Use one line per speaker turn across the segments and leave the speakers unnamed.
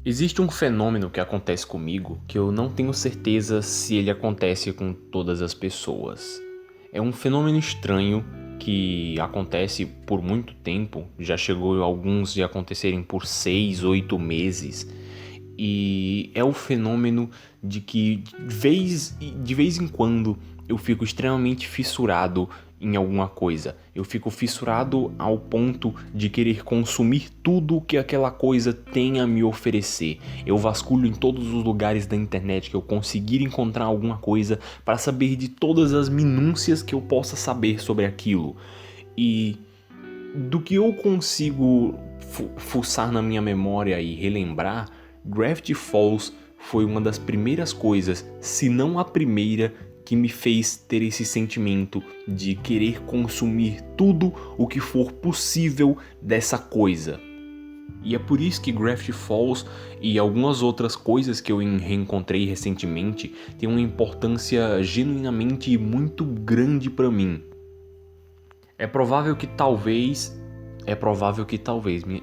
Existe um fenômeno que acontece comigo que eu não tenho certeza se ele acontece com todas as pessoas. É um fenômeno estranho que acontece por muito tempo, já chegou alguns de acontecerem por 6, 8 meses. E é o fenômeno de que de vez em quando eu fico extremamente fissurado em alguma coisa. Eu fico fissurado ao ponto de querer consumir tudo que aquela coisa tem a me oferecer. Eu vasculho em todos os lugares da internet que eu conseguir encontrar alguma coisa para saber de todas as minúcias que eu possa saber sobre aquilo. E do que eu consigo fuçar na minha memória e relembrar, Gravity Falls foi uma das primeiras coisas, se não a primeira, que me fez ter esse sentimento de querer consumir tudo o que for possível dessa coisa. E é por isso que Gravity Falls e algumas outras coisas que eu reencontrei recentemente têm uma importância genuinamente muito grande para mim. É provável que talvez,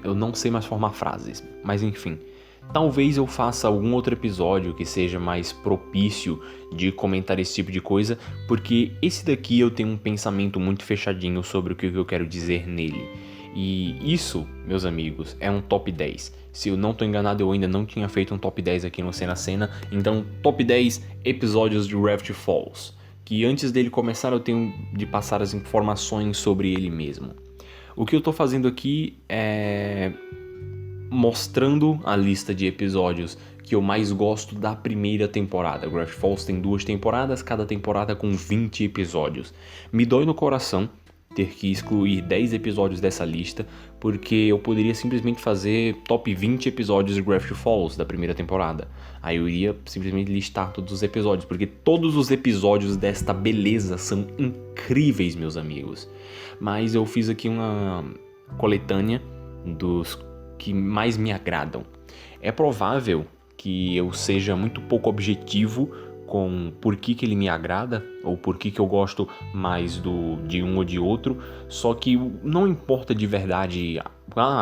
eu não sei mais formar frases, mas enfim, talvez eu faça algum outro episódio que seja mais propício de comentar esse tipo de coisa, porque esse daqui eu tenho um pensamento muito fechadinho sobre o que eu quero dizer nele. E isso, meus amigos, é um top 10. Se eu não tô enganado, eu ainda não tinha feito um top 10 aqui no Cena, então top 10 episódios de Gravity Falls. Que antes dele começar eu tenho de passar as informações sobre ele mesmo. O que eu tô fazendo aqui é mostrando a lista de episódios que eu mais gosto da primeira temporada. Gravity Falls tem 2 temporadas, cada temporada com 20 episódios. Me dói no coração ter que excluir 10 episódios dessa lista, porque eu poderia simplesmente fazer top 20 episódios de Gravity Falls da primeira temporada. Aí eu iria simplesmente listar todos os episódios, porque todos os episódios desta beleza são incríveis, meus amigos. Mas eu fiz aqui uma coletânea dos que mais me agradam. É provável que eu seja muito pouco objetivo com por que ele me agrada ou por que eu gosto mais de um ou de outro, só que não importa de verdade,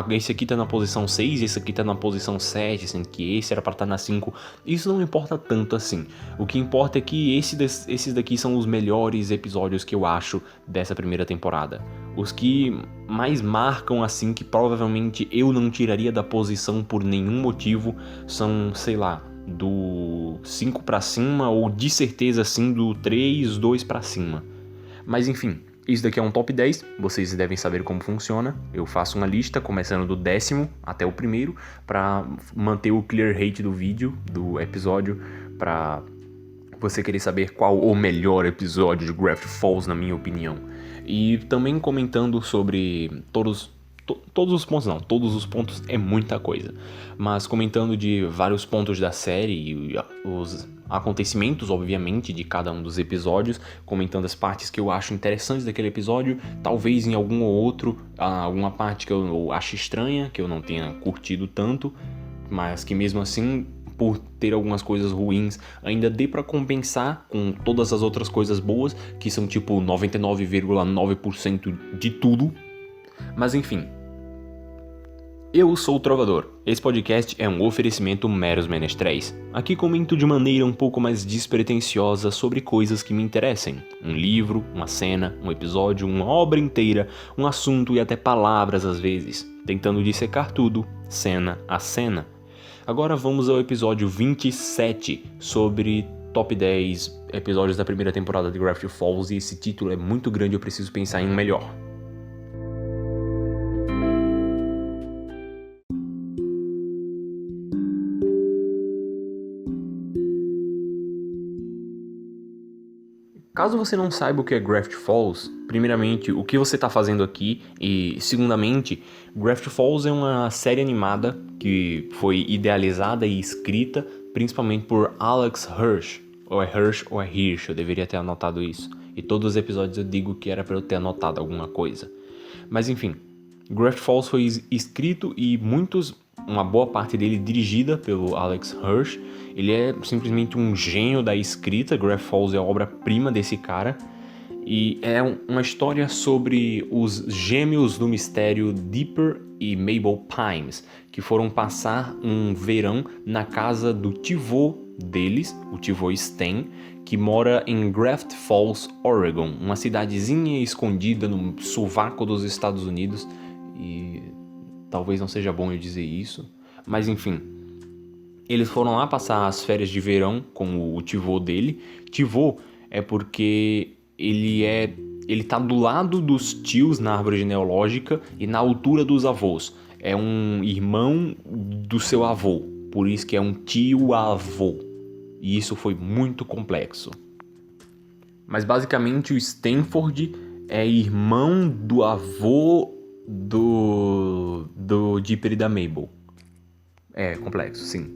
esse aqui tá na posição 6, esse aqui tá na posição 7, sendo que esse era pra estar na 5, isso não importa tanto assim. O que importa é que esses daqui são os melhores episódios que eu acho dessa primeira temporada. Os que mais marcam assim, que provavelmente eu não tiraria da posição por nenhum motivo, são, sei lá, do 5 pra cima, ou de certeza assim do 3, 2 pra cima. Mas enfim, isso daqui é um top 10, vocês devem saber como funciona. Eu faço uma lista começando do 10º até o primeiro, para manter o clear rate do vídeo, do episódio, para você querer saber qual o melhor episódio de Gravity Falls, na minha opinião. E também comentando sobre todos os pontos, não, todos os pontos é muita coisa, mas comentando de vários pontos da série e os acontecimentos, obviamente, de cada um dos episódios, comentando as partes que eu acho interessantes daquele episódio, talvez em algum ou outro, alguma parte que eu acho estranha, que eu não tenha curtido tanto, mas que mesmo assim, por ter algumas coisas ruins, ainda dê pra compensar com todas as outras coisas boas, que são tipo 99,9% de tudo. Mas enfim, eu sou o Trovador. Esse podcast é um oferecimento meros menestréis. Aqui comento de maneira um pouco mais despretensiosa sobre coisas que me interessem. Um livro, uma cena, um episódio, uma obra inteira, um assunto e até palavras às vezes, tentando dissecar tudo, cena a cena. Agora vamos ao episódio 27 sobre top 10 episódios da primeira temporada de Gravity Falls, e esse título é muito grande, eu preciso pensar em um melhor. Caso você não saiba o que é Gravity Falls, primeiramente, o que você está fazendo aqui, e segundamente, Gravity Falls é uma série animada que foi idealizada e escrita principalmente por Alex Hirsch, ou é Hirsch ou é Hirsch, eu deveria ter anotado isso, e todos os episódios eu digo que era para eu ter anotado alguma coisa. Mas enfim, Gravity Falls foi escrito e uma boa parte dele dirigida pelo Alex Hirsch. Ele é simplesmente um gênio da escrita. Gravity Falls é a obra-prima desse cara. E é uma história sobre os gêmeos do mistério Dipper e Mabel Pymes, que foram passar um verão na casa do tivô deles, o tivô Stan, que mora em Graft Falls, Oregon, uma cidadezinha escondida no sovaco dos Estados Unidos. E talvez não seja bom eu dizer isso, mas enfim. Eles foram lá passar as férias de verão com o tivô dele. Tivô é porque ele tá do lado dos tios na árvore genealógica e na altura dos avós. É um irmão do seu avô, por isso que é um tio-avô. E isso foi muito complexo. Mas basicamente o Stanford é irmão do avô do Dipper e da Mabel. É complexo, sim.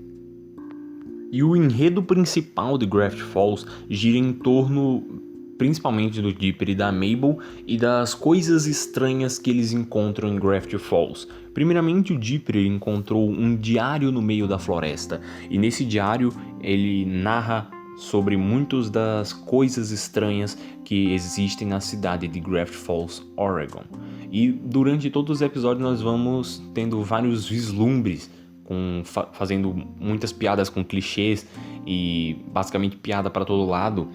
E o enredo principal de Graft Falls gira em torno principalmente do Dipper e da Mabel e das coisas estranhas que eles encontram em Graft Falls. Primeiramente, o Dipper encontrou um diário no meio da floresta, e nesse diário ele narra sobre muitas das coisas estranhas que existem na cidade de Graft Falls, Oregon. E durante todos os episódios nós vamos tendo vários vislumbres, fazendo muitas piadas com clichês e basicamente piada para todo lado,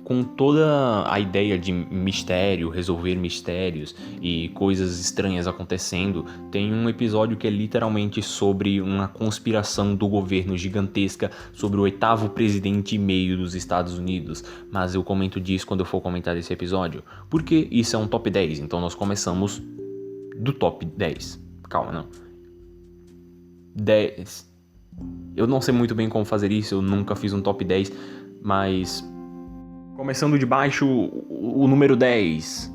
com toda a ideia de mistério, resolver mistérios e coisas estranhas acontecendo. Tem um episódio que é literalmente sobre uma conspiração do governo gigantesca sobre o 8º presidente e meio dos Estados Unidos, mas eu comento disso quando eu for comentar esse episódio, porque isso é um top 10, então nós começamos do top 10. Calma, não. 10. Eu não sei muito bem como fazer isso, eu nunca fiz um top 10, mas começando de baixo, o número 10.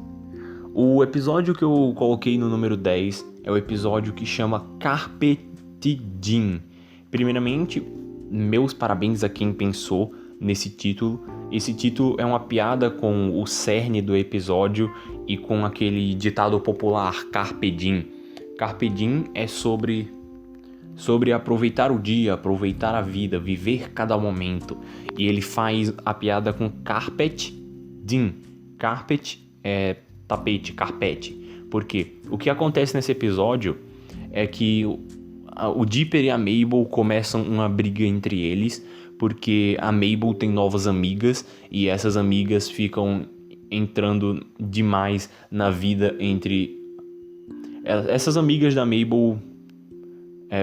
O episódio que eu coloquei no número 10 é o episódio que chama Carpe Diem. Primeiramente, meus parabéns a quem pensou nesse título. Esse título é uma piada com o cerne do episódio e com aquele ditado popular Carpe Diem. Carpe Diem é sobre aproveitar o dia, aproveitar a vida, viver cada momento. E ele faz a piada com carpet diem. Carpet é tapete, carpete. Porque o que acontece nesse episódio é que o Dipper e a Mabel começam uma briga entre eles, porque a Mabel tem novas amigas e essas amigas ficam entrando demais na vida entre... Essas amigas da Mabel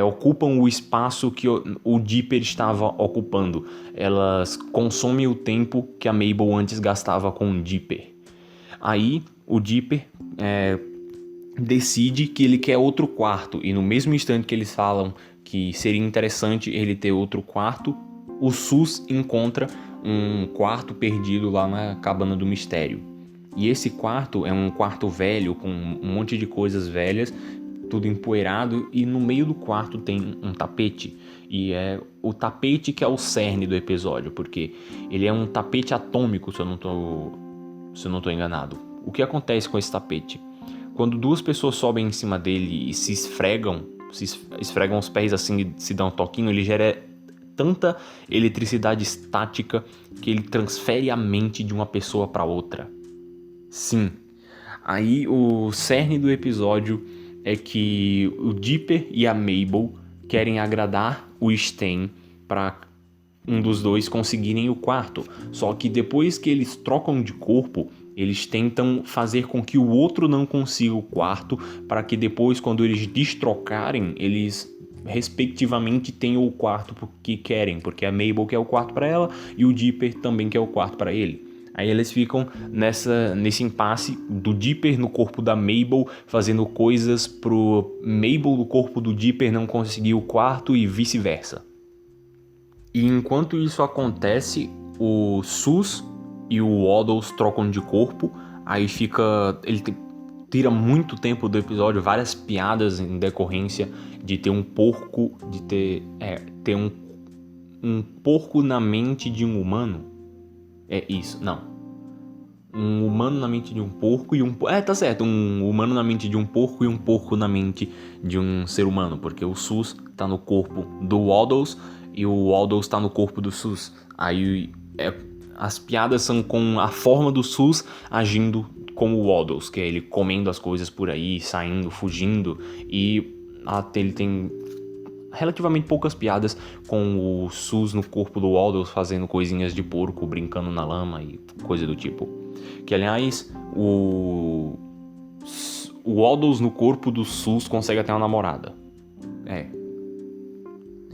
ocupam o espaço que o Dipper estava ocupando. Elas consomem o tempo que a Mabel antes gastava com o Dipper. Aí o Dipper decide que ele quer outro quarto, e no mesmo instante que eles falam que seria interessante ele ter outro quarto, o Sus encontra um quarto perdido lá na cabana do mistério. E esse quarto é um quarto velho com um monte de coisas velhas, tudo empoeirado, e no meio do quarto tem um tapete, e é o tapete que é o cerne do episódio, porque ele é um tapete atômico, se eu não tô enganado. O que acontece com esse tapete? Quando duas pessoas sobem em cima dele e se esfregam os pés assim e se dão um toquinho, ele gera tanta eletricidade estática que ele transfere a mente de uma pessoa para outra. Sim. Aí o cerne do episódio é que o Dipper e a Mabel querem agradar o Stan para um dos dois conseguirem o quarto. Só que depois que eles trocam de corpo, eles tentam fazer com que o outro não consiga o quarto, para que depois, quando eles destrocarem, eles respectivamente tenham o quarto que querem, porque a Mabel quer o quarto para ela e o Dipper também quer o quarto para ele. Aí eles ficam nesse impasse do Dipper no corpo da Mabel, fazendo coisas pro Mabel no corpo do Dipper não conseguir o quarto e vice-versa. E enquanto isso acontece, o Sus e o Waddles trocam de corpo, aí ele tira muito tempo do episódio, várias piadas em decorrência de ter um porco, ter um porco na mente de um humano. É isso, não. Um humano na mente de um porco e um... tá certo. Um humano na mente de um porco e um porco na mente de um ser humano. Porque o Sus tá no corpo do Waddles e o Waddles tá no corpo do Sus. Aí as piadas são com a forma do Sus agindo como o Waddles, que é ele comendo as coisas por aí, saindo, fugindo, e até ele tem relativamente poucas piadas com o Sus no corpo do Waddles fazendo coisinhas de porco, brincando na lama e coisa do tipo. Que, aliás, o Waddles no corpo do Sus consegue até uma namorada.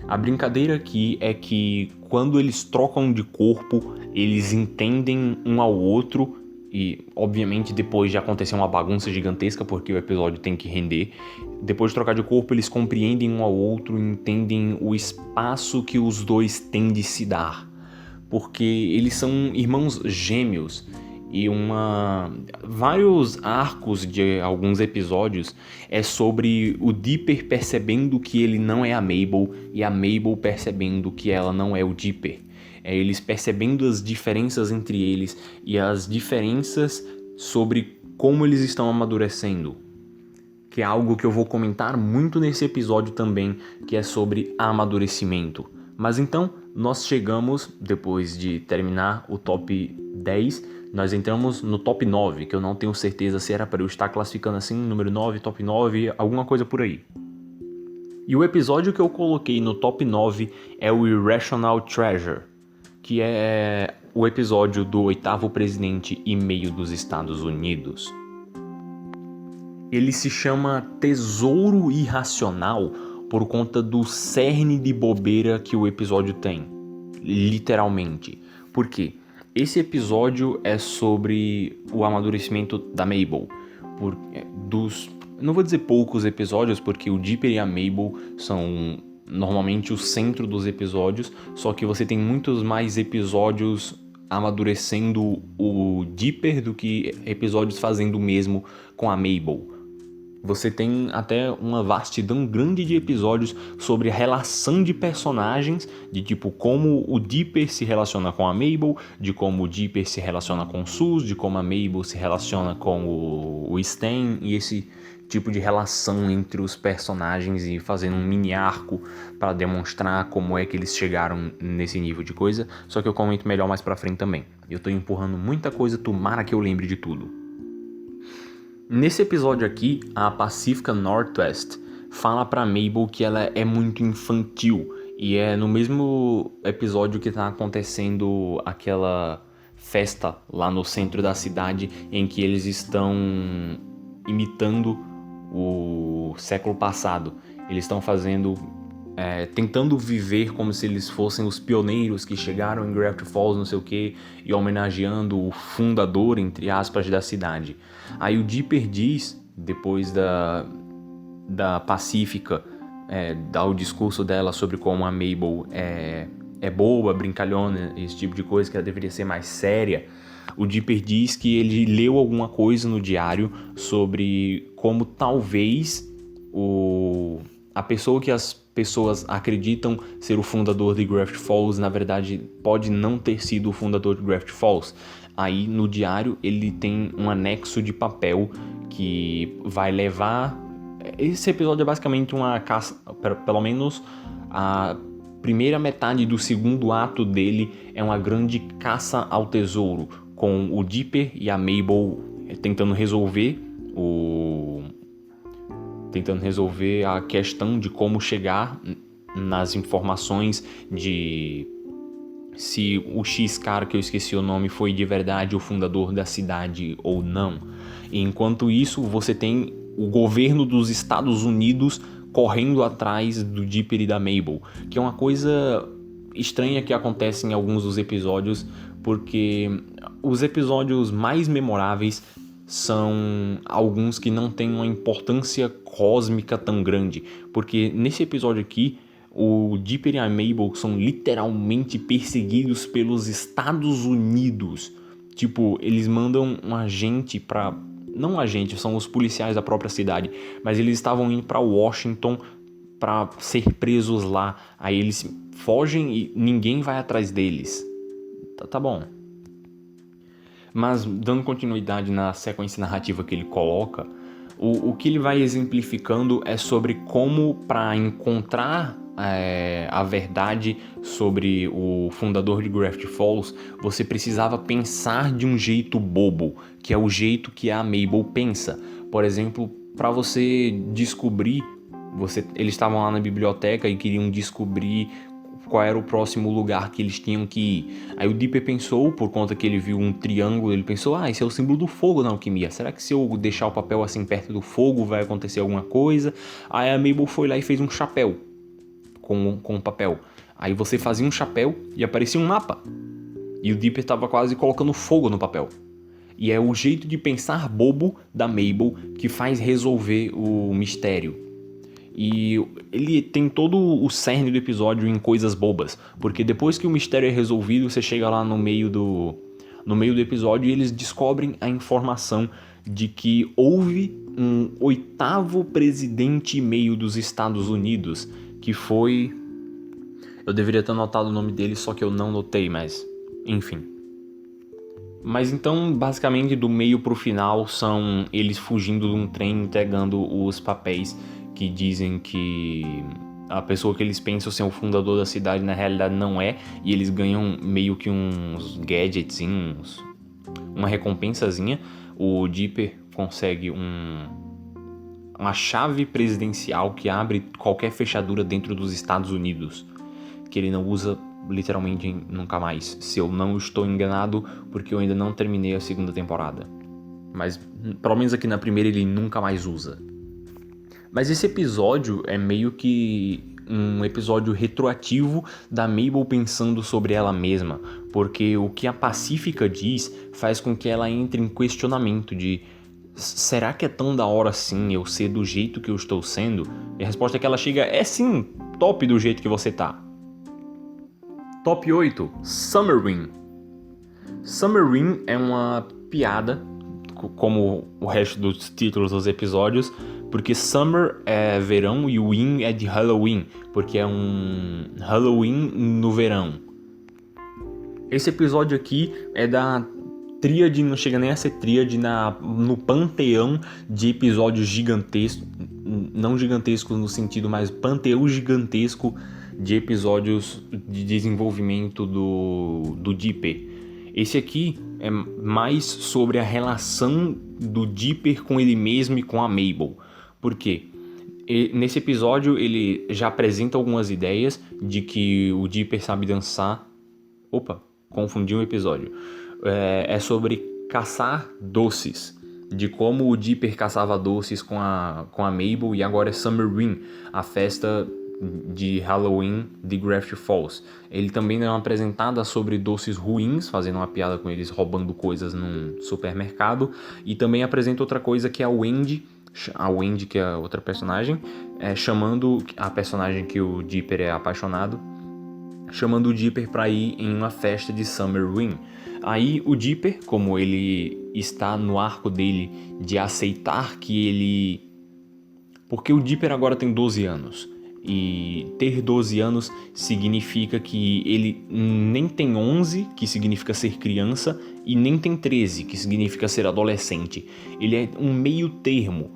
A brincadeira aqui é que quando eles trocam de corpo, eles entendem um ao outro e, obviamente, depois de acontecer uma bagunça gigantesca, porque o episódio tem que render, depois de trocar de corpo, eles compreendem um ao outro, entendem o espaço que os dois têm de se dar, porque eles são irmãos gêmeos. E vários arcos de alguns episódios é sobre o Dipper percebendo que ele não é a Mabel e a Mabel percebendo que ela não é o Dipper. É eles percebendo as diferenças entre eles e as diferenças sobre como eles estão amadurecendo. Que é algo que eu vou comentar muito nesse episódio também, que é sobre amadurecimento. Mas então, nós chegamos, depois de terminar o top 10, nós entramos no top 9, que eu não tenho certeza se era para eu estar classificando assim, número 9, top 9, alguma coisa por aí. E o episódio que eu coloquei no top 9 é o Irrational Treasure, que é o episódio do 8º presidente e meio dos Estados Unidos. Ele se chama Tesouro Irracional por conta do cerne de bobeira que o episódio tem, literalmente. Por quê? Esse episódio é sobre o amadurecimento da Mabel. Não vou dizer poucos episódios, porque o Dipper e a Mabel são normalmente o centro dos episódios, só que você tem muitos mais episódios amadurecendo o Dipper do que episódios fazendo o mesmo com a Mabel. Você tem até uma vastidão grande de episódios sobre a relação de personagens, de tipo como o Dipper se relaciona com a Mabel, de como o Dipper se relaciona com o Sus, de como a Mabel se relaciona com o Stan, e esse tipo de relação entre os personagens, e fazendo um mini arco para demonstrar como é que eles chegaram nesse nível de coisa, só que eu comento melhor mais pra frente também. Eu tô empurrando muita coisa, tomara que eu lembre de tudo. Nesse episódio aqui, a Pacifica Northwest fala pra Mabel que ela é muito infantil, e é no mesmo episódio que tá acontecendo aquela festa lá no centro da cidade em que eles estão imitando o século passado. Eles estão tentando viver como se eles fossem os pioneiros que chegaram em Gravity Falls, não sei o que, e homenageando o fundador, entre aspas, da cidade. Aí o Dipper diz, depois da Pacífica, dar o discurso dela sobre como a Mabel é boba, brincalhona, esse tipo de coisa, que ela deveria ser mais séria. O Dipper diz que ele leu alguma coisa no diário sobre como talvez a pessoa que as pessoas acreditam ser o fundador de Gravity Falls, na verdade, pode não ter sido o fundador de Gravity Falls. Aí, no diário, ele tem um anexo de papel que vai levar... Esse episódio é basicamente uma caça, pelo menos a primeira metade do segundo ato dele é uma grande caça ao tesouro, com o Dipper e a Mabel tentando resolver a questão de como chegar nas informações de se o X cara que eu esqueci o nome foi de verdade o fundador da cidade ou não. E enquanto isso, você tem o governo dos Estados Unidos correndo atrás do Dipper e da Mabel, que é uma coisa estranha que acontece em alguns dos episódios, porque os episódios mais memoráveis são alguns que não têm uma importância cósmica tão grande, porque nesse episódio aqui o Dipper e a Mabel são literalmente perseguidos pelos Estados Unidos. Tipo, eles mandam um agente pra... Não um agente, são os policiais da própria cidade, mas eles estavam indo pra Washington pra ser presos lá. Aí eles fogem e ninguém vai atrás deles. Tá bom. Mas, dando continuidade na sequência narrativa que ele coloca, o que ele vai exemplificando é sobre como, para encontrar a verdade sobre o fundador de Gravity Falls, você precisava pensar de um jeito bobo, que é o jeito que a Mabel pensa. Por exemplo, para você descobrir, eles estavam lá na biblioteca e queriam descobrir qual era o próximo lugar que eles tinham que ir. Aí o Dipper pensou, por conta que ele viu um triângulo, ele pensou, esse é o símbolo do fogo na alquimia. Será que se eu deixar o papel assim perto do fogo vai acontecer alguma coisa? Aí a Mabel foi lá e fez um chapéu com o papel. Aí você fazia um chapéu e aparecia um mapa. E o Dipper estava quase colocando fogo no papel. E é o jeito de pensar bobo da Mabel que faz resolver o mistério. E ele tem todo o cerne do episódio em coisas bobas, porque depois que o mistério é resolvido, você chega lá no meio do episódio e eles descobrem a informação de que houve um 8º presidente e meio dos Estados Unidos, que foi... Eu deveria ter anotado o nome dele, só que eu não notei, mas... Enfim. Mas então, basicamente, do meio pro final, são eles fugindo de um trem, entregando os papéis que dizem que a pessoa que eles pensam ser o fundador da cidade na realidade não é, e eles ganham meio que uns gadgets, uma recompensazinha. O Dipper consegue uma chave presidencial que abre qualquer fechadura dentro dos Estados Unidos, que ele não usa literalmente nunca mais, se eu não estou enganado, porque eu ainda não terminei a 2ª temporada. Mas pelo menos aqui na primeira ele nunca mais usa. Mas esse episódio é meio que um episódio retroativo da Mabel pensando sobre ela mesma, porque o que a Pacífica diz faz com que ela entre em questionamento de: será que é tão da hora assim eu ser do jeito que eu estou sendo? E a resposta é que ela chega: é sim, top do jeito que você tá. Top 8, Summer Wing. Summer Wing é uma piada, como o resto dos títulos dos episódios, porque Summer é verão e Wing é de Halloween, porque é um Halloween no verão. Esse episódio aqui é da tríade, não chega nem a ser tríade, no panteão de episódios gigantescos, não gigantescos no sentido, mas panteão gigantesco de episódios de desenvolvimento do Dipper. Esse aqui é mais sobre a relação do Dipper com ele mesmo e com a Mabel. Por quê? Nesse episódio ele já apresenta algumas ideias de que o Dipper sabe dançar. Opa, confundi um episódio. É sobre caçar doces. De como o Dipper caçava doces com a Mabel, e agora é Summer Wing, a festa de Halloween de Gravity Falls. Ele também deu uma apresentada sobre doces ruins, fazendo uma piada com eles roubando coisas num supermercado, e também apresenta outra coisa que é a Wendy, que é a outra personagem, chamando a personagem que o Dipper é apaixonado, chamando o Dipper para ir em uma festa de Summer Wing. Aí o Dipper, como ele está no arco dele de aceitar que ele... Porque o Dipper agora tem 12 anos. E ter 12 anos significa que ele nem tem 11, que significa ser criança, e nem tem 13, que significa ser adolescente. Ele é um meio termo.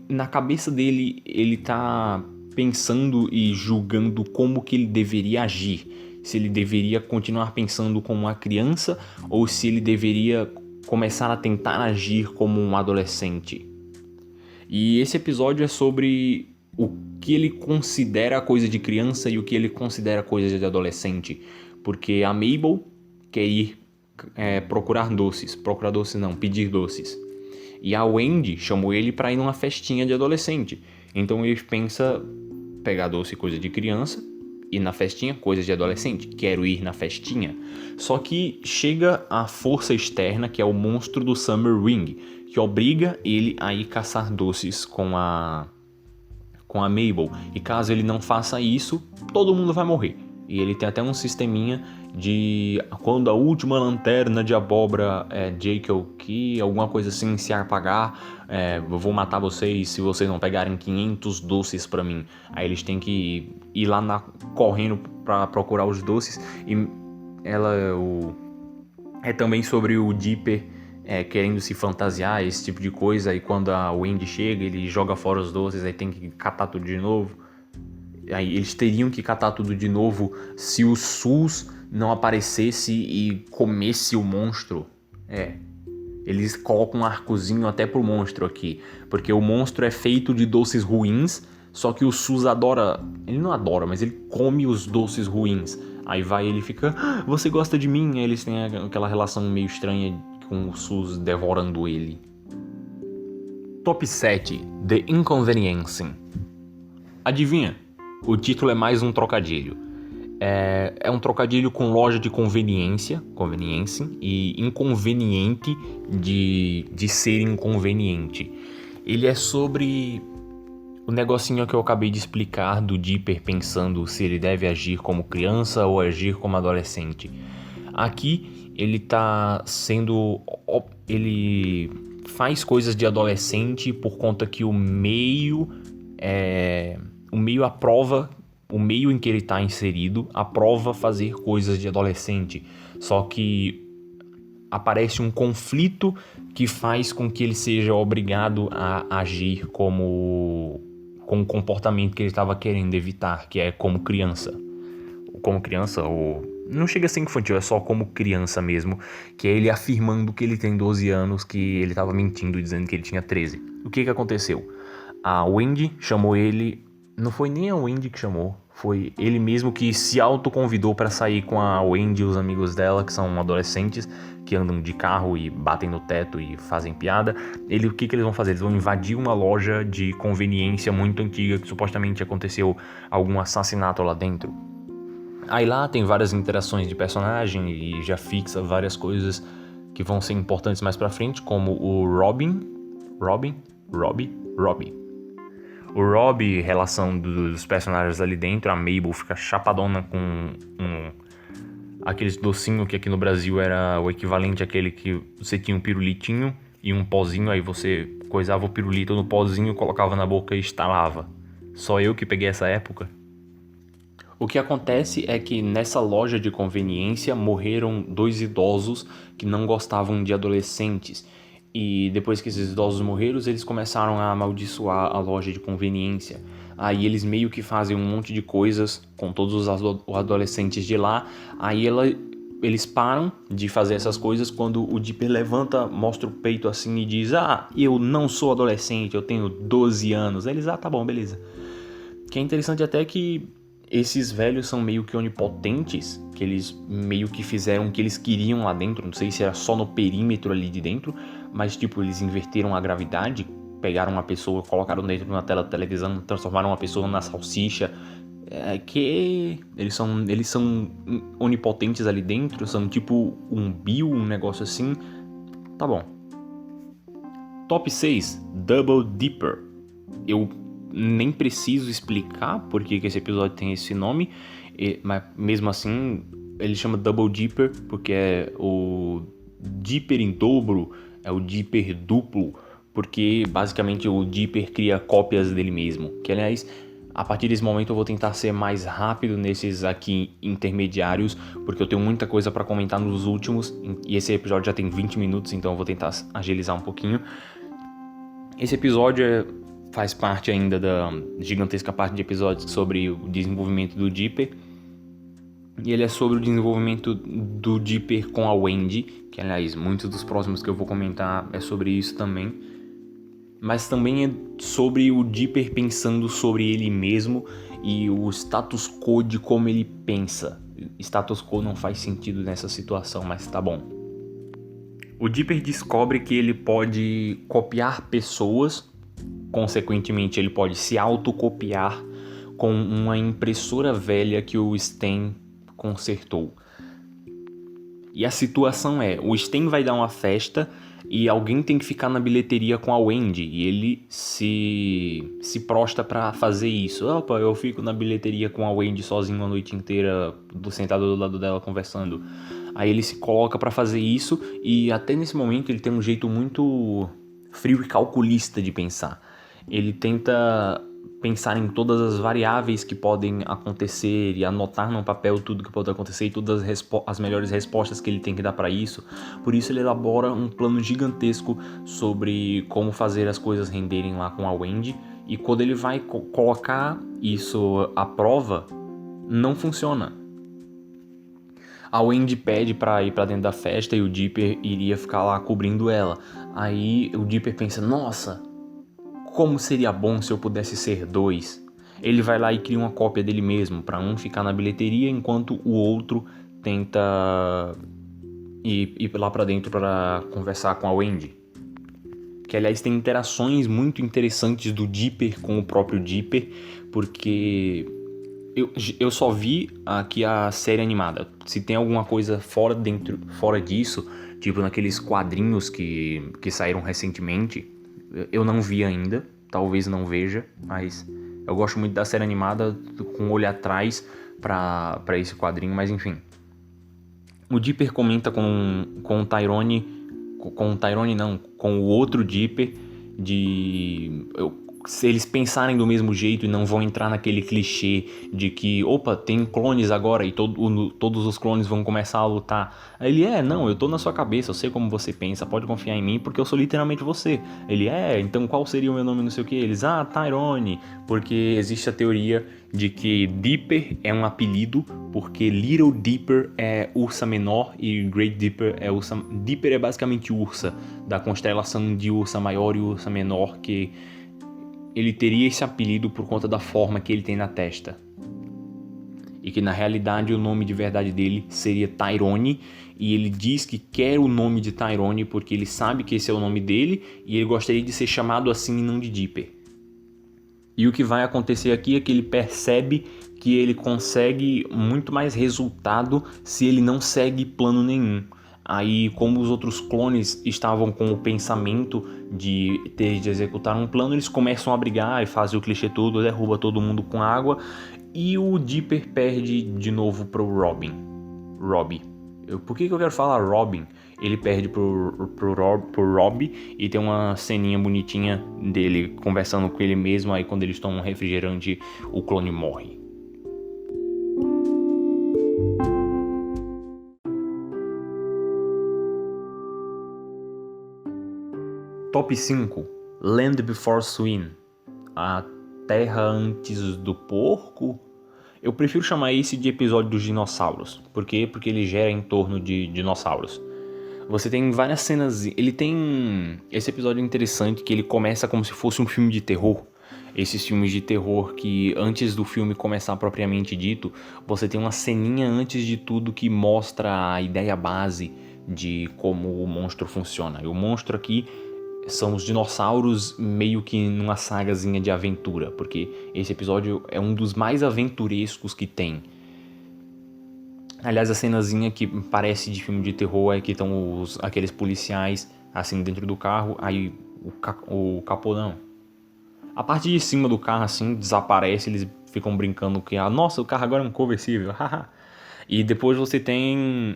Na cabeça dele, ele tá pensando e julgando como que ele deveria agir. Se ele deveria continuar pensando como uma criança ou se ele deveria começar a tentar agir como um adolescente. E esse episódio é sobre o que ele considera coisa de criança e o que ele considera coisa de adolescente. Porque a Mabel quer ir pedir doces. E a Wendy chamou ele para ir numa festinha de adolescente. Então ele pensa, pegar doce coisa de criança, ir na festinha coisa de adolescente. Quero ir na festinha. Só que chega a força externa, que é o monstro do Summer Wing, que obriga ele a ir caçar doces com a Mabel. E caso ele não faça isso, todo mundo vai morrer. E ele tem até um sisteminha de quando a última lanterna de abóbora Jekyll, que alguma coisa assim, se apagar, eu vou matar vocês se vocês não pegarem 500 doces pra mim. Aí eles têm que ir lá correndo pra procurar os doces. E é também sobre o Dipper querendo se fantasiar, esse tipo de coisa. E quando a Wendy chega, ele joga fora os doces, aí tem que catar tudo de novo. Aí eles teriam que catar tudo de novo se o SUS não aparecesse e comesse o monstro. Eles colocam um arcozinho até pro monstro aqui, porque o monstro é feito de doces ruins, só que o SUS adora... Ele não adora, mas ele come os doces ruins. Aí vai ele fica, você gosta de mim? Aí eles têm aquela relação meio estranha com o SUS devorando ele. Top 7. The Inconveniencing. Adivinha? O título é mais um trocadilho. É um trocadilho com loja de conveniência, conveniencing, e inconveniente de ser inconveniente. Ele é sobre o negocinho que eu acabei de explicar do Dipper pensando se ele deve agir como criança ou agir como adolescente. Aqui ele tá sendo... Ele faz coisas de adolescente por conta que o meio aprova... O meio em que ele está inserido aprova fazer coisas de adolescente. Só que aparece um conflito que faz com que ele seja obrigado a agir com o comportamento que ele estava querendo evitar, que é como criança. Como criança, ou não chega a ser infantil, é só como criança mesmo, que é ele afirmando que ele tem 12 anos, que ele estava mentindo dizendo que ele tinha 13. O que aconteceu? A Wendy chamou ele... Não foi nem a Wendy que chamou, foi ele mesmo que se autoconvidou para sair com a Wendy e os amigos dela, que são adolescentes, que andam de carro e batem no teto e fazem piada. O que eles vão fazer? Eles vão invadir uma loja de conveniência muito antiga, que supostamente aconteceu algum assassinato lá dentro. Aí lá tem várias interações de personagem e já fixa várias coisas que vão ser importantes mais pra frente, como o Robbie. O Robbie, relação dos personagens ali dentro, a Mabel fica chapadona com aqueles docinhos que aqui no Brasil era o equivalente àquele que você tinha um pirulitinho e um pozinho, aí você coisava o pirulito no pozinho, colocava na boca e estalava. Só eu que peguei essa época. O que acontece é que nessa loja de conveniência morreram 2 idosos que não gostavam de adolescentes. E depois que esses idosos morreram, eles começaram a amaldiçoar a loja de conveniência. Aí eles meio que fazem um monte de coisas com todos os adolescentes de lá. Aí eles param de fazer essas coisas quando o Dipper levanta, mostra o peito assim e diz: eu não sou adolescente, eu tenho 12 anos. Aí eles, tá bom, beleza. Que é interessante até que esses velhos são meio que onipotentes, que eles meio que fizeram o que eles queriam lá dentro. Não sei se era só no perímetro ali de dentro, mas tipo, eles inverteram a gravidade, pegaram uma pessoa, colocaram dentro de uma tela de televisão, transformaram uma pessoa na salsicha. Que eles são onipotentes ali dentro, são tipo um Bill, um negócio assim. Tá bom. Top 6, Double Dipper. Eu nem preciso explicar por que esse episódio tem esse nome, mas mesmo assim ele chama Double Dipper porque é o Dipper em dobro, é o Dipper duplo, porque basicamente o Dipper cria cópias dele mesmo. Que aliás, a partir desse momento eu vou tentar ser mais rápido nesses aqui intermediários, porque eu tenho muita coisa para comentar nos últimos, e esse episódio já tem 20 minutos, então eu vou tentar agilizar um pouquinho. Esse episódio faz parte ainda da gigantesca parte de episódios sobre o desenvolvimento do Dipper. E ele é sobre o desenvolvimento do Dipper com a Wendy, que aliás, muitos dos próximos que eu vou comentar é sobre isso também. Mas também é sobre o Dipper pensando sobre ele mesmo e o status quo de como ele pensa. Status quo não faz sentido nessa situação, mas tá bom. O Dipper descobre que ele pode copiar pessoas. Consequentemente, ele pode se autocopiar com uma impressora velha que o Stan consertou. E a situação é, o Stan vai dar uma festa e alguém tem que ficar na bilheteria com a Wendy. E ele se prostra pra fazer isso. Opa, eu fico na bilheteria com a Wendy sozinho a noite inteira, sentado do lado dela conversando. Aí ele se coloca pra fazer isso e até nesse momento ele tem um jeito muito frio e calculista de pensar. Ele tenta pensar em todas as variáveis que podem acontecer e anotar no papel tudo que pode acontecer e todas as melhores respostas que ele tem que dar para isso. Por isso ele elabora um plano gigantesco sobre como fazer as coisas renderem lá com a Wendy E quando ele vai colocar isso à prova, não funciona. A Wendy pede pra ir pra dentro da festa e o Dipper iria ficar lá cobrindo ela. Aí o Dipper pensa, nossa, como seria bom se eu pudesse ser 2. Ele vai lá e cria uma cópia dele mesmo, pra um ficar na bilheteria enquanto o outro tenta ir lá pra dentro pra conversar com a Wendy. Que aliás tem interações muito interessantes do Dipper com o próprio Dipper, porque eu só vi aqui a série animada. Se tem alguma coisa fora disso, tipo naqueles quadrinhos que saíram recentemente, eu não vi ainda, talvez não veja, mas eu gosto muito da série animada com o olho atrás pra esse quadrinho, mas enfim. O Dipper comenta com o Tyrone, com o outro Dipper, se eles pensarem do mesmo jeito e não vão entrar naquele clichê de que, opa, tem clones agora e todos os clones vão começar a lutar. Aí ele, não, eu tô na sua cabeça, eu sei como você pensa, pode confiar em mim porque eu sou literalmente você. Ele, então qual seria o meu nome, não sei o que? Eles, Tyrone, porque existe a teoria de que Dipper é um apelido porque Little Dipper é ursa menor e Great Dipper é ursa... Dipper é basicamente ursa, da constelação de ursa maior e ursa menor, que ele teria esse apelido por conta da forma que ele tem na testa. E que na realidade o nome de verdade dele seria Tyrone. E ele diz que quer o nome de Tyrone porque ele sabe que esse é o nome dele e ele gostaria de ser chamado assim e não de Dipper. E o que vai acontecer aqui é que ele percebe que ele consegue muito mais resultado se ele não segue plano nenhum. Aí, como os outros clones estavam com o pensamento de ter de executar um plano, eles começam a brigar e fazem o clichê todo, derruba todo mundo com água. E o Dipper perde de novo pro Robbie. Por que eu quero falar Robin? Ele perde pro Robbie e tem uma ceninha bonitinha dele conversando com ele mesmo. Aí quando eles tomam um refrigerante, o clone morre. Top 5. Land Before Swine. A Terra Antes do Porco? Eu prefiro chamar esse de episódio dos dinossauros. Por quê? Porque ele gera em torno de dinossauros. Você tem várias cenas... Ele tem... Esse episódio é interessante que ele começa como se fosse um filme de terror. Esses filmes de terror que antes do filme começar propriamente dito, você tem uma ceninha antes de tudo que mostra a ideia base de como o monstro funciona. E o monstro aqui são os dinossauros meio que numa sagazinha de aventura, porque esse episódio é um dos mais aventurescos que tem. Aliás, a cenazinha que parece de filme de terror é que estão aqueles policiais assim dentro do carro, aí o capô não. A parte de cima do carro assim desaparece, eles ficam brincando que nossa, o carro agora é um conversível, haha. E depois você tem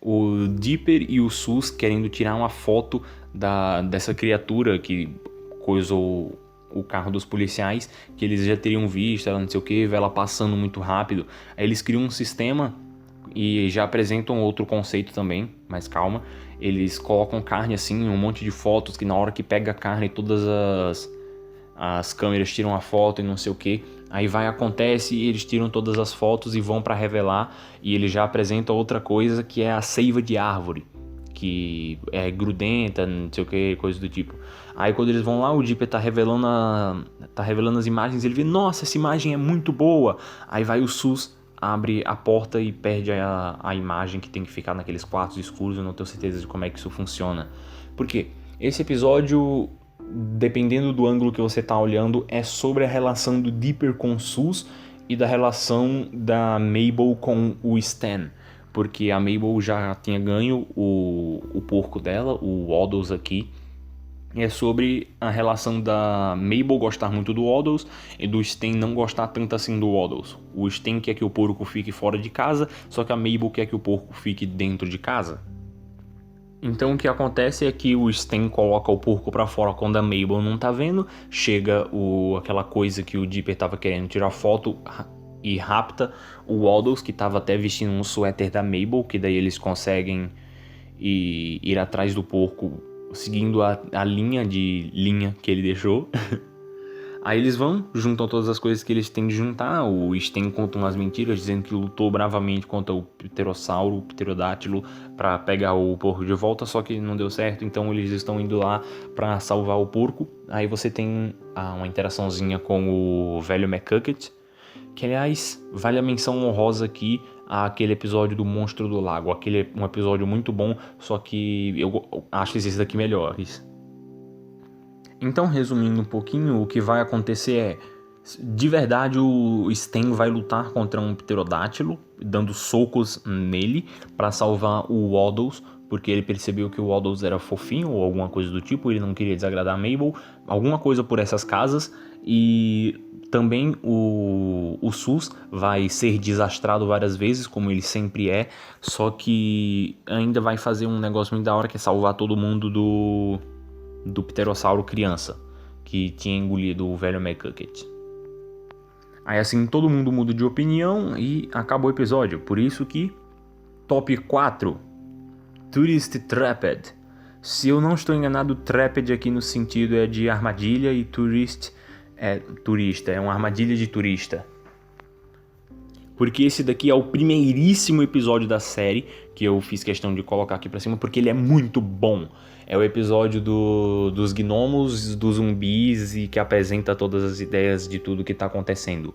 o Dipper e o Sus querendo tirar uma foto dessa criatura que coisou o carro dos policiais, que eles já teriam visto, ela não sei o que, ela passando muito rápido. Aí eles criam um sistema e já apresentam outro conceito também, mas calma. Eles colocam carne assim, um monte de fotos que na hora que pega a carne todas as câmeras tiram a foto e não sei o que. Aí acontece e eles tiram todas as fotos e vão para revelar. E ele já apresenta outra coisa que é a seiva de árvore, que é grudenta, não sei o que, coisa do tipo. Aí quando eles vão lá, o Dipper tá revelando as imagens, ele vê, nossa, essa imagem é muito boa. Aí vai o Sus, abre a porta e perde a imagem que tem que ficar naqueles quartos escuros. Eu não tenho certeza de como é que isso funciona. Por quê? Esse episódio, dependendo do ângulo que você tá olhando, é sobre a relação do Dipper com o Sus e da relação da Mabel com o Stan. Porque a Mabel já tinha ganho o porco dela, o Waddles aqui. É sobre a relação da Mabel gostar muito do Waddles e do Stan não gostar tanto assim do Waddles. O Stan quer que o porco fique fora de casa, só que a Mabel quer que o porco fique dentro de casa. Então o que acontece é que o Stan coloca o porco pra fora quando a Mabel não tá vendo. Chega aquela coisa que o Dipper tava querendo tirar foto e rapta o Waddles, que tava até vestindo um suéter da Mabel, que daí eles conseguem ir atrás do porco seguindo a linha que ele deixou. Aí eles juntam todas as coisas que eles têm de juntar. O Sten conta umas mentiras dizendo que lutou bravamente contra o pterossauro, o pterodátilo, pra pegar o porco de volta, só que não deu certo, então eles estão indo lá pra salvar o porco. Aí você tem uma interaçãozinha com o velho McCucket, que aliás vale a menção honrosa aqui àquele episódio do Monstro do Lago. Aquele é um episódio muito bom, só que eu acho esses daqui melhores. Então, resumindo um pouquinho, o que vai acontecer é, de verdade, o Sten vai lutar contra um pterodátilo, dando socos nele para salvar o Waddles, porque ele percebeu que o Waddles era fofinho ou alguma coisa do tipo, ele não queria desagradar a Mabel, alguma coisa por essas casas. E também o Sus vai ser desastrado várias vezes, como ele sempre é, só que ainda vai fazer um negócio muito da hora, que é salvar todo mundo do pterossauro criança, que tinha engolido o velho McCucket. Aí assim todo mundo muda de opinião e acaba o episódio. Por isso que top 4, Tourist Trapped. Se eu não estou enganado, Trapped aqui no sentido é de armadilha e Tourist é turista, é uma armadilha de turista. Porque esse daqui é o primeiríssimo episódio da série, que eu fiz questão de colocar aqui pra cima, porque ele é muito bom. É o episódio dos gnomos, dos zumbis, e que apresenta todas as ideias de tudo que tá acontecendo.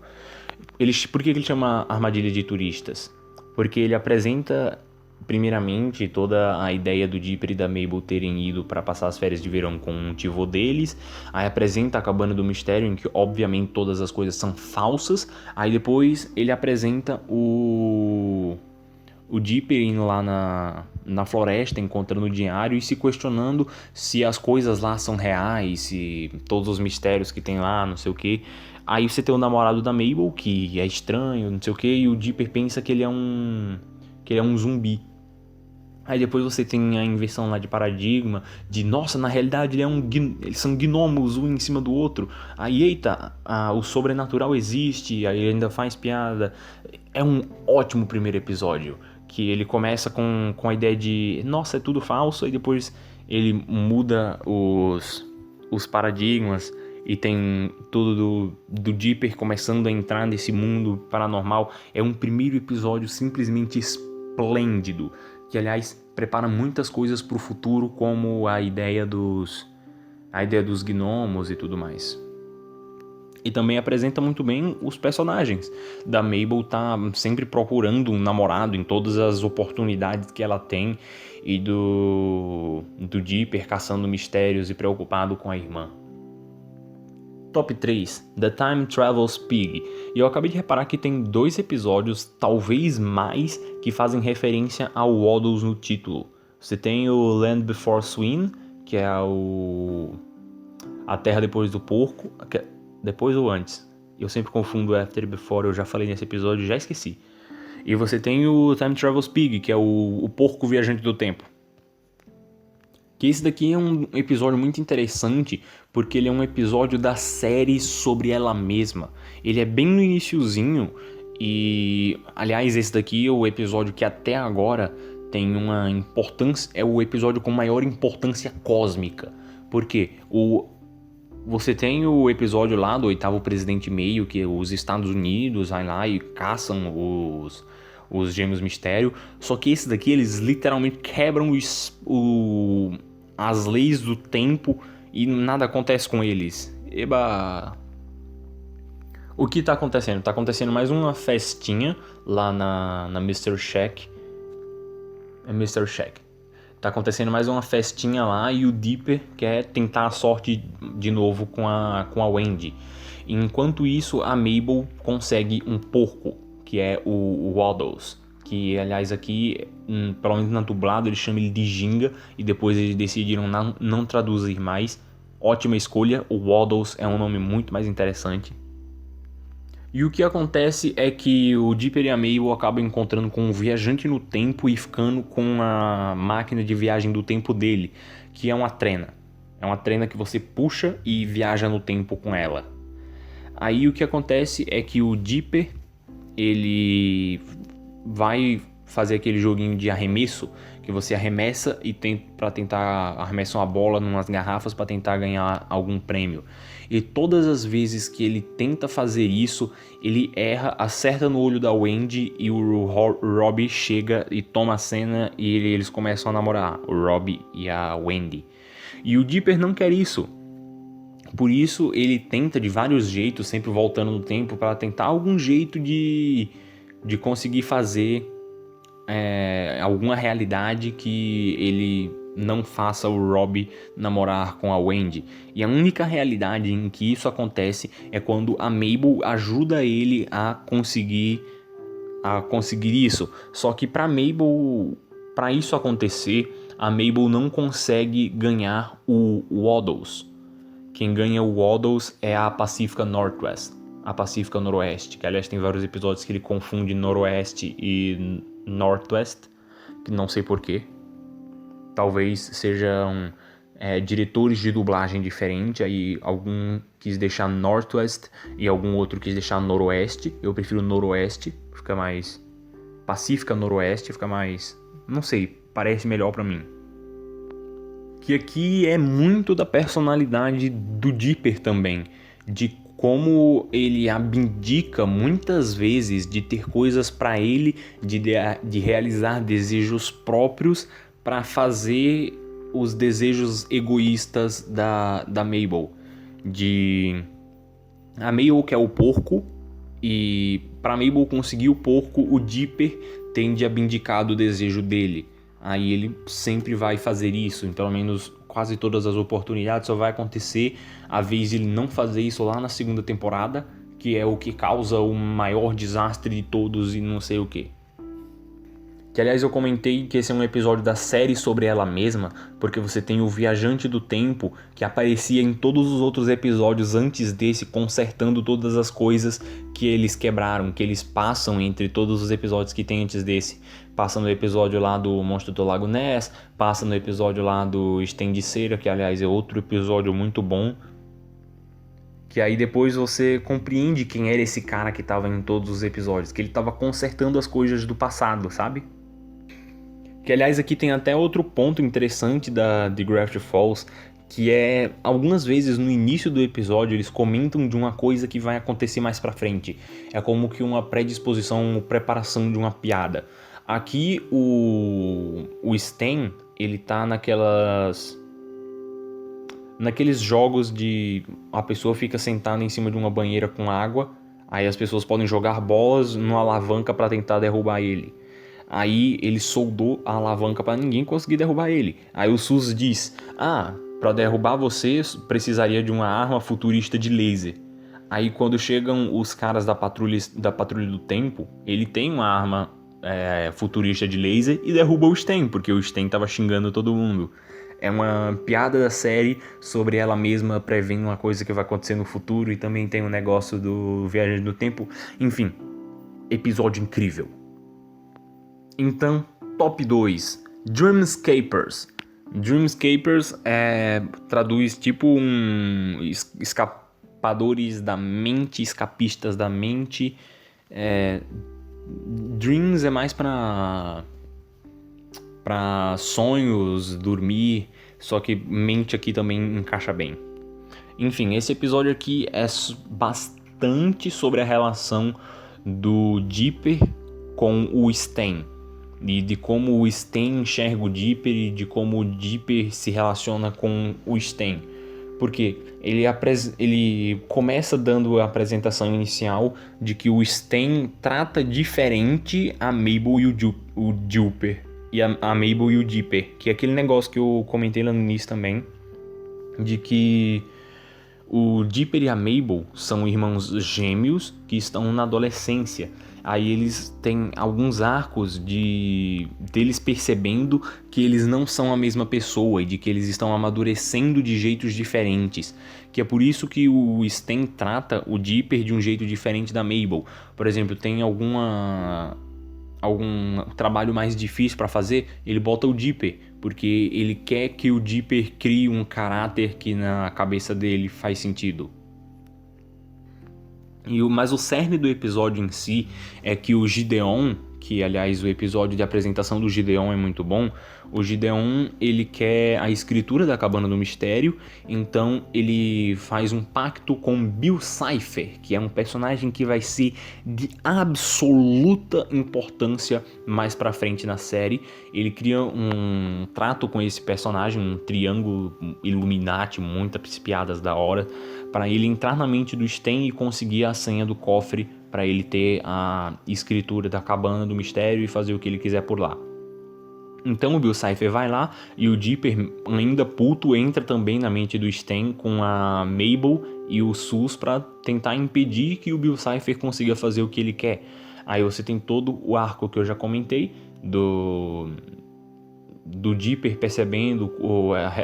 Por que ele chama Armadilha de Turistas? Porque ele apresenta, primeiramente, toda a ideia do Dipper e da Mabel terem ido para passar as férias de verão com um tio deles. Aí apresenta a cabana do mistério, em que obviamente todas as coisas são falsas. Aí depois ele apresenta o Dipper indo lá na floresta, encontrando o diário e se questionando se as coisas lá são reais, se todos os mistérios que tem lá, não sei o que. Aí você tem o namorado da Mabel, que é estranho, não sei o que, e o Dipper pensa que ele é um zumbi. Aí depois você tem a inversão lá de paradigma, de nossa, na realidade eles são gnomos, um em cima do outro. Aí eita, o sobrenatural existe, aí ele ainda faz piada. É um ótimo primeiro episódio, que ele começa com a ideia de nossa, é tudo falso, aí depois ele muda os paradigmas e tem tudo do Dipper começando a entrar nesse mundo paranormal. É um primeiro episódio simplesmente esplêndido, que aliás prepara muitas coisas para o futuro, como a ideia dos gnomos e tudo mais. E também apresenta muito bem os personagens. Da Mabel tá sempre procurando um namorado em todas as oportunidades que ela tem, e do Dipper caçando mistérios e preocupado com a irmã. Top 3, The Time Travels Pig. E eu acabei de reparar que tem 2 episódios, talvez mais, que fazem referência ao Waddles no título. Você tem o Land Before Swine, que é a Terra Depois do Porco. Depois ou antes? Eu sempre confundo After e Before, eu já falei nesse episódio, já esqueci. E você tem o Time Travels Pig, que é o porco viajante do tempo. Que esse daqui é um episódio muito interessante, porque ele é um episódio da série sobre ela mesma. Ele é bem no iniciozinho, e aliás esse daqui é o episódio que até agora tem uma importância, é o episódio com maior importância cósmica. Porque você tem o episódio lá do 8º Presidente Meio, que os Estados Unidos vai lá e caçam os Gêmeos Mistério. Só que esse daqui, eles literalmente quebram as leis do tempo e nada acontece com eles. Eba! O que tá acontecendo? Tá acontecendo mais uma festinha lá na Mr. Shack. É Mr. Shack. Tá acontecendo mais uma festinha lá e o Dipper quer tentar a sorte de novo com a Wendy. Enquanto isso, a Mabel consegue um porco, que é o Waddles. Que, aliás, aqui, pelo menos na dublada, eles chamam ele de Ginga. E depois eles decidiram não traduzir mais. Ótima escolha, o Waddles é um nome muito mais interessante. E o que acontece é que o Dipper e a Mabel acabam encontrando com um viajante no tempo e ficando com a máquina de viagem do tempo dele, que é uma trena. É uma trena que você puxa e viaja no tempo com ela. Aí o que acontece é que o Dipper, ele vai fazer aquele joguinho de arremesso, que você arremessa e arremessa uma bola numas garrafas para tentar ganhar algum prêmio. E todas as vezes que ele tenta fazer isso, ele erra, acerta no olho da Wendy e o Robbie chega e toma a cena e eles começam a namorar, o Robbie e a Wendy. E o Dipper não quer isso. Por isso ele tenta de vários jeitos, sempre voltando no tempo, para tentar algum jeito de conseguir fazer alguma realidade que ele não faça o Robbie namorar com a Wendy. E a única realidade em que isso acontece é quando a Mabel ajuda ele a conseguir isso. Só que para isso acontecer, a Mabel não consegue ganhar o Waddles. Quem ganha o Waddles é a Pacifica Northwest, a Pacífica Noroeste, que aliás tem vários episódios que ele confunde Noroeste e Northwest, que não sei porquê. Talvez sejam diretores de dublagem diferentes, aí algum quis deixar Northwest e algum outro quis deixar Noroeste. Eu prefiro Noroeste, fica mais... Pacífica Noroeste fica mais... não sei, parece melhor pra mim. Que aqui é muito da personalidade do Dipper também, de como ele abdica muitas vezes de ter coisas para ele, de realizar desejos próprios para fazer os desejos egoístas da Mabel. A Mabel quer o porco, e para Mabel conseguir o porco, o Dipper tem de abdicar do desejo dele. Aí ele sempre vai fazer isso, em pelo menos quase todas as oportunidades. Só vai acontecer a vez de ele não fazer isso lá na segunda temporada, que é o que causa o maior desastre de todos e não sei o que. Que aliás eu comentei que esse é um episódio da série sobre ela mesma, porque você tem o Viajante do Tempo, que aparecia em todos os outros episódios antes desse, consertando todas as coisas que eles quebraram, que eles passam entre todos os episódios que tem antes desse. Passa no episódio lá do Monstro do Lago Ness, passa no episódio lá do Sten de Cera, que aliás é outro episódio muito bom. Que aí depois você compreende quem era esse cara que estava em todos os episódios, que ele estava consertando as coisas do passado, sabe? Que aliás aqui tem até outro ponto interessante de Gravity Falls, que é, algumas vezes no início do episódio eles comentam de uma coisa que vai acontecer mais pra frente. É como que uma predisposição, uma preparação de uma piada. Aqui o Stan, ele tá naqueles jogos de a pessoa fica sentada em cima de uma banheira com água, aí as pessoas podem jogar bolas numa alavanca pra tentar derrubar ele. Aí ele soldou a alavanca pra ninguém conseguir derrubar ele. Aí o Sus diz: pra derrubar você precisaria de uma arma futurista de laser. Aí quando chegam os caras da patrulha do tempo, ele tem uma arma futurista de laser e derruba o Stan, porque o Stan tava xingando todo mundo. É uma piada da série sobre ela mesma prevendo uma coisa que vai acontecer no futuro, e também tem um negócio do Viagem do Tempo. Enfim, episódio incrível. Então, top 2, Dreamscapers. Dreamscapers traduz tipo escapadores da mente, escapistas da mente. Dreams é mais pra sonhos, dormir, só que mente aqui também encaixa bem. Enfim, esse episódio aqui é bastante sobre a relação do Dipper com o Stan, e de como o Stan enxerga o Dipper e de como o Dipper se relaciona com o Stan. Porque ele começa dando a apresentação inicial de que o Stan trata diferente a Mabel e o Dipper. E a Mabel e o Dipper. Que é aquele negócio que eu comentei lá no início também, de que o Dipper e a Mabel são irmãos gêmeos que estão na adolescência. Aí eles têm alguns arcos deles percebendo que eles não são a mesma pessoa e de que eles estão amadurecendo de jeitos diferentes. Que é por isso que o Stan trata o Dipper de um jeito diferente da Mabel. Por exemplo, tem algum trabalho mais difícil para fazer, ele bota o Dipper, porque ele quer que o Dipper crie um caráter que na cabeça dele faz sentido. Mas o cerne do episódio em si é que o Gideon, que aliás o episódio de apresentação do Gideon é muito bom. O Gideon, ele quer a escritura da Cabana do Mistério, então ele faz um pacto com Bill Cipher, que é um personagem que vai ser de absoluta importância mais pra frente na série. Ele cria um trato com esse personagem, um triângulo Illuminati, muitas piadas da hora, para ele entrar na mente do Stan e conseguir a senha do cofre para ele ter a escritura da Cabana do Mistério e fazer o que ele quiser por lá. Então o Bill Cipher vai lá e o Dipper, ainda puto, entra também na mente do Stan com a Mabel e o Sus para tentar impedir que o Bill Cipher consiga fazer o que ele quer. Aí você tem todo o arco que eu já comentei do Dipper percebendo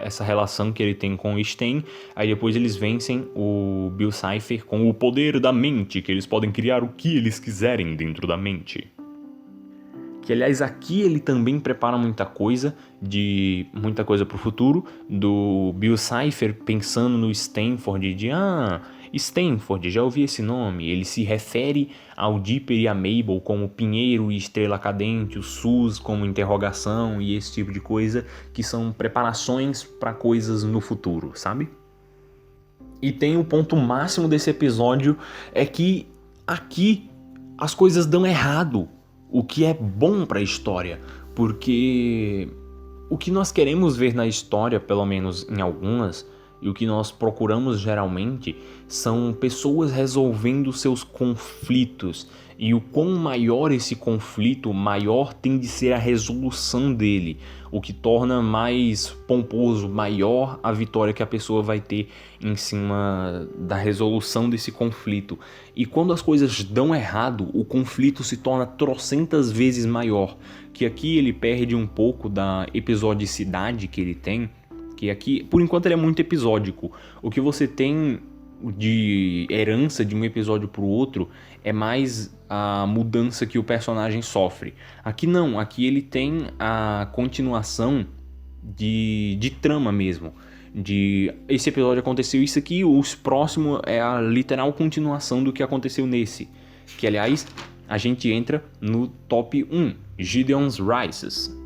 essa relação que ele tem com o Stan. Aí depois eles vencem o Bill Cipher com o poder da mente, que eles podem criar o que eles quiserem dentro da mente. Que aliás aqui ele também prepara muita coisa pro futuro, do Bill Cipher pensando no Stanford, Stanford, já ouvi esse nome. Ele se refere ao Dipper e a Mabel como Pinheiro e Estrela Cadente, o SUS como interrogação e esse tipo de coisa, que são preparações para coisas no futuro, sabe? E tem o ponto máximo desse episódio, é que aqui as coisas dão errado, o que é bom para a história, porque o que nós queremos ver na história, pelo menos em algumas, e o que nós procuramos geralmente, são pessoas resolvendo seus conflitos. E o quão maior esse conflito, maior tem de ser a resolução dele. O que torna mais pomposo, maior a vitória que a pessoa vai ter em cima da resolução desse conflito. E quando as coisas dão errado, o conflito se torna trocentas vezes maior. Que aqui ele perde um pouco da episodicidade que ele tem, que aqui, por enquanto, ele é muito episódico. O que você tem de herança de um episódio para o outro é mais a mudança que o personagem sofre. Aqui não, aqui ele tem a continuação de trama mesmo. De esse episódio aconteceu isso aqui, o próximo é a literal continuação do que aconteceu nesse. Que, aliás, a gente entra no top 1, Gideon's Rises.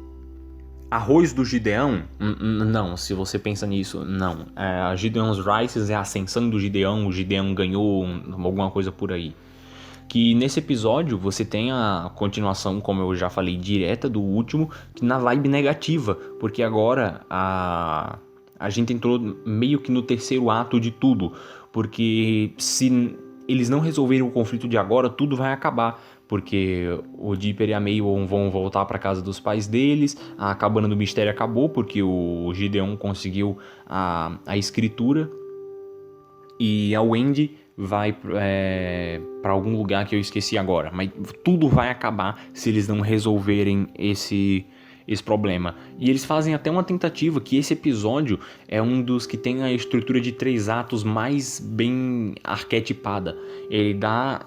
Arroz do Gideão? Não, se você pensa nisso, não. A Gideon's Rises é a ascensão do Gideão, o Gideão ganhou alguma coisa por aí. Que nesse episódio você tem a continuação, como eu já falei, direta do último, na vibe negativa, porque agora a gente entrou meio que no terceiro ato de tudo, porque se eles não resolverem o conflito de agora, tudo vai acabar. Porque o Dipper e a Mabel vão voltar para casa dos pais deles, a Cabana do Mistério acabou porque o Gideon conseguiu a escritura, e a Wendy vai para algum lugar que eu esqueci agora. Mas tudo vai acabar se eles não resolverem esse problema. E eles fazem até uma tentativa, que esse episódio é um dos que tem a estrutura de 3 atos mais bem arquetipada. Ele dá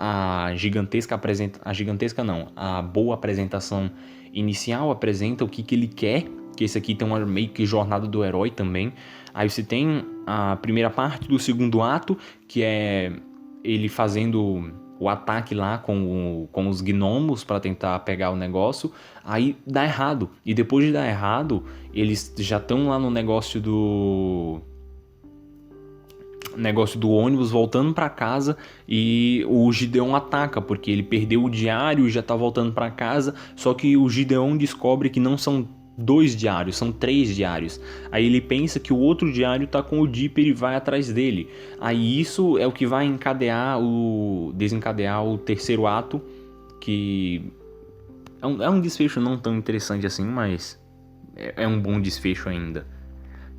a boa apresentação inicial, apresenta o que ele quer, que esse aqui tem uma meio que jornada do herói também. Aí você tem a primeira parte do segundo ato, que é ele fazendo o ataque lá com os gnomos para tentar pegar o negócio. Aí dá errado, e depois de dar errado, eles já estão lá no negócio do ônibus voltando para casa, e o Gideon ataca porque ele perdeu o diário e já tá voltando para casa. Só que o Gideon descobre que não são 2 diários, são 3 diários. Aí ele pensa que o outro diário tá com o Dipper e vai atrás dele. Aí isso é o que vai desencadear o terceiro ato, que é um desfecho não tão interessante assim, mas é um bom desfecho ainda.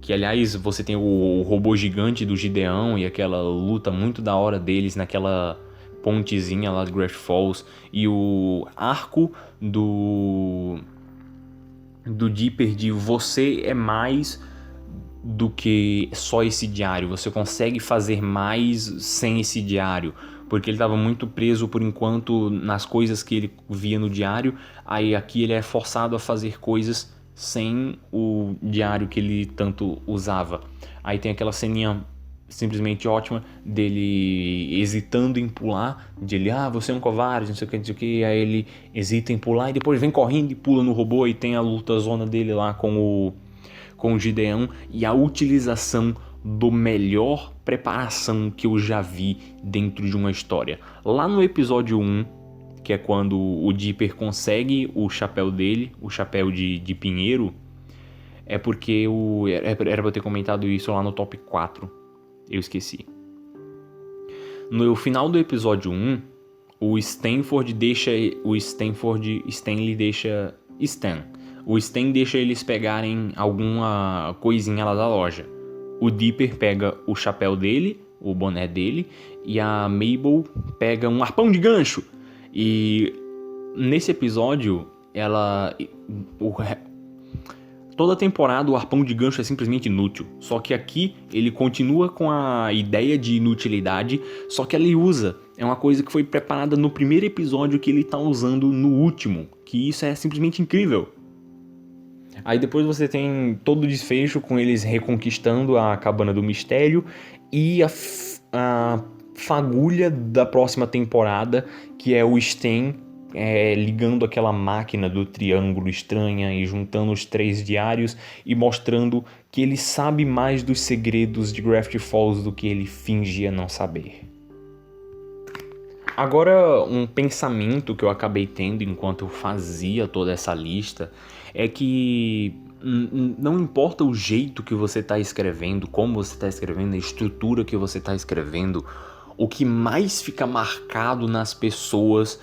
Que, aliás, você tem o robô gigante do Gideon e aquela luta muito da hora deles naquela pontezinha lá de Great Falls, e o arco do Dipper de você é mais do que só esse diário, você consegue fazer mais sem esse diário, porque ele estava muito preso por enquanto nas coisas que ele via no diário. Aí aqui ele é forçado a fazer coisas sem o diário que ele tanto usava. Aí tem aquela ceninha simplesmente ótima, dele hesitando em pular, de ele, você é um covarde, não sei o que, aí ele hesita em pular e depois vem correndo e pula no robô e tem a luta zona dele lá com o Gideon, e a utilização do melhor preparação que eu já vi dentro de uma história. Lá no episódio 1, que é quando o Dipper consegue o chapéu dele, o chapéu de pinheiro, é porque era pra eu ter comentado isso lá no top 4. Eu esqueci. No final do episódio 1, o Stanley deixa eles pegarem alguma coisinha lá da loja. O Dipper pega o chapéu dele, o boné dele, e a Mabel pega um arpão de gancho. E nesse episódio, toda a temporada o arpão de gancho é simplesmente inútil. Só que aqui ele continua com a ideia de inutilidade, só que ele usa. É uma coisa que foi preparada no primeiro episódio que ele tá usando no último. Que isso é simplesmente incrível. Aí depois você tem todo o desfecho com eles reconquistando a Cabana do Mistério e a fagulha da próxima temporada, que é o Stan ligando aquela máquina do triângulo estranha e juntando os 3 diários e mostrando que ele sabe mais dos segredos de Gravity Falls do que ele fingia não saber. Agora, um pensamento que eu acabei tendo enquanto eu fazia toda essa lista é que não importa o jeito que você está escrevendo, como você está escrevendo, a estrutura que você está escrevendo, o que mais fica marcado nas pessoas,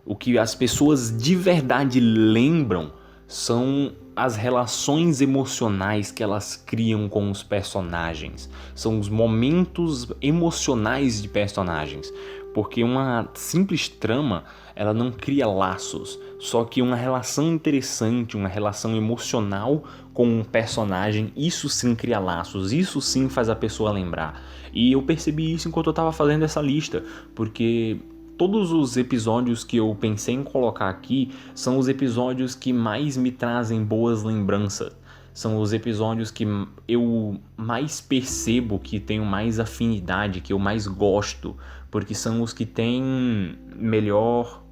o que as pessoas de verdade lembram, são as relações emocionais que elas criam com os personagens. São os momentos emocionais de personagens. Porque uma simples trama, ela não cria laços. Só que uma relação interessante, uma relação emocional com um personagem, isso sim cria laços, isso sim faz a pessoa lembrar. E eu percebi isso enquanto eu estava fazendo essa lista, porque todos os episódios que eu pensei em colocar aqui são os episódios que mais me trazem boas lembranças. São os episódios que eu mais percebo que tenho mais afinidade, que eu mais gosto, porque são os que têm melhor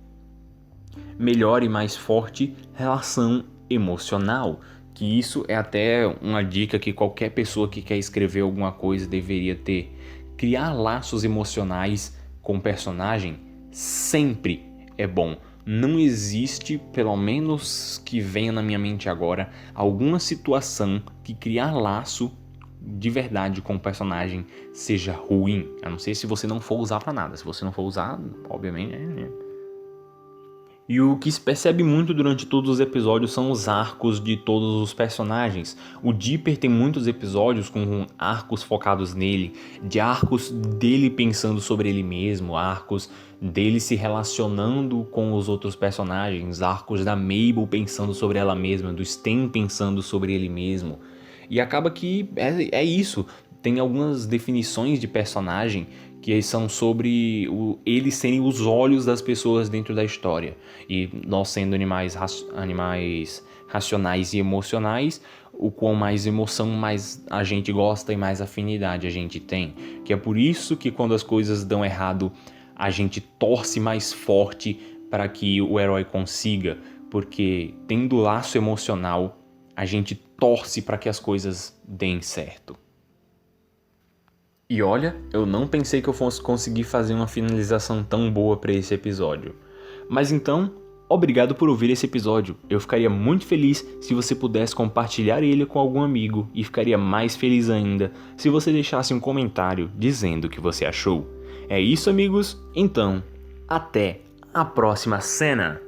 e mais forte relação emocional. Que isso é até uma dica que qualquer pessoa que quer escrever alguma coisa deveria ter. Criar laços emocionais com o personagem sempre é bom. Não existe, pelo menos que venha na minha mente agora, alguma situação que criar laço de verdade com o personagem seja ruim. A não ser se você não for usar pra nada. Se você não for usar, obviamente... E o que se percebe muito durante todos os episódios são os arcos de todos os personagens. O Dipper tem muitos episódios com arcos focados nele, de arcos dele pensando sobre ele mesmo, arcos dele se relacionando com os outros personagens, arcos da Mabel pensando sobre ela mesma, do Stan pensando sobre ele mesmo. E acaba que é isso. Tem algumas definições de personagem que são sobre eles serem os olhos das pessoas dentro da história. E nós sendo animais racionais e emocionais, o quão mais emoção mais a gente gosta e mais afinidade a gente tem. Que é por isso que quando as coisas dão errado, a gente torce mais forte para que o herói consiga. Porque tendo laço emocional, a gente torce para que as coisas deem certo. E olha, eu não pensei que eu fosse conseguir fazer uma finalização tão boa para esse episódio. Mas então, obrigado por ouvir esse episódio. Eu ficaria muito feliz se você pudesse compartilhar ele com algum amigo e ficaria mais feliz ainda se você deixasse um comentário dizendo o que você achou. É isso, amigos? Então, até a próxima cena!